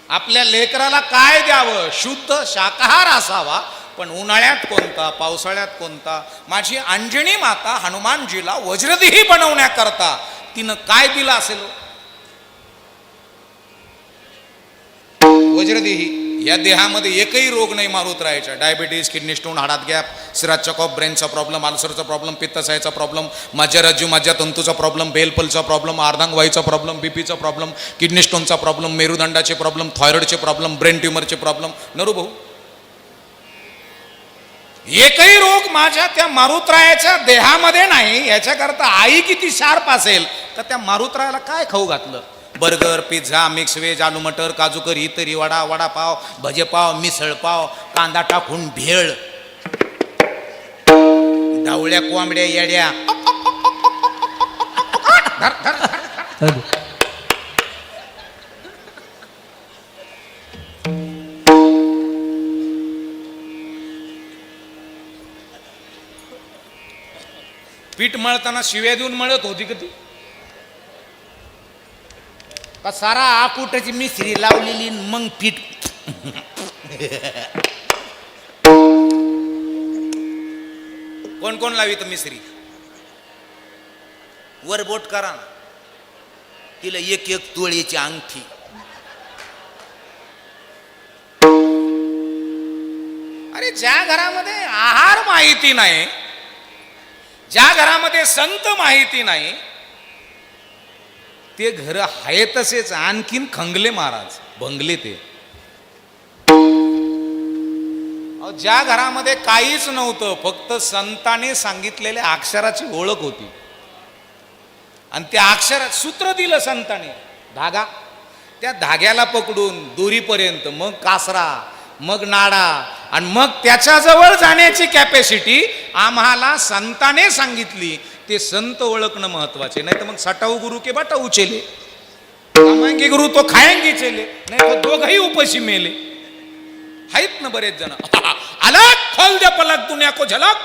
आपल्या लेकराला काय द्यावं? शुद्ध शाकाहार असावा, पण उन्हाळ्यात कोणता, पावसाळ्यात कोणता? माझी अंजनी माता हनुमानजीला वज्रदेही बनवण्याकरता तिनं काय दिलं असेल? वज्रदेही. या देहामध्ये एकही रोग नाही मारुतरायाच्या. डायबिटीज, किडनी स्टोन, हाडात गॅप, सिरात चकॉप, ब्रेनचा प्रॉब्लेम, अल्सरचा प्रॉब्लेम, पित्तसायचा प्रॉब्लेम, मज्जाराज्यू मज्जातंतूचा प्रॉब्लेम, बेलपलचा प्रॉब्लेम, अर्धांगवायूचा प्रॉब्लेम, बीपीचा प्रॉब्लेम, किडनी स्टोनचा प्रॉब्लेम, मेरुदंडाचे प्रॉब्लेम, थायरॉइडचे प्रॉब्लेम, ब्रेन ट्युमरचे प्रॉब्लेम. नरू भाऊ, एकही रोग माझ्या त्या मारुतरायाच्या देहामध्ये नाही. याच्याकरता आई किती शार्प असेल, तर त्या मारुतरायाला काय खाऊ घातलं? बर्गर, पिझ्झा, मिक्स व्हेज, आलू मटर, काजू करी, तरी वडा, वडापाव, भजेपाव, मिसळपाव, कांदा टाकून भेळ, डावळ्या कोंबड्या येड्या. पीठ मळताना शिव्या देऊन मळत होती कधी? का सारा आकुटाची मिश्री लावलेली मग पीठ? कोण कोण लावित मिश्री? वर बोट करा ना, तिला एक एक तोळ्याची अंगठी. अरे ज्या घरामध्ये आहार माहिती नाही, ज्या घरामध्ये संत माहिती नाही, ते घर आहे तसेच आणखीन खंगले महाराज, भंगले ते. ज्या घरामध्ये काहीच नव्हतं, फक्त संतांनी सांगितलेल्या अक्षराची ओळख होती, आणि त्या अक्षरात सूत्र दिलं संतांनी, धागा. त्या धाग्याला पकडून दोरीपर्यंत, मग कासरा, मग नाडा, आणि मग त्याच्याजवळ जाण्याची कॅपॅसिटी आम्हाला संताने सांगितली. ते संत ओळखणं महत्वाचे. नाही तर मग सटाऊ गुरु के बटाऊ चेले, कामांगे गुरु तो खायंगे चेले, नाही तर दोघही उपशी मेले. आहेत ना बरेच जण. अलग खोल दे पलक दुनिया को झलक.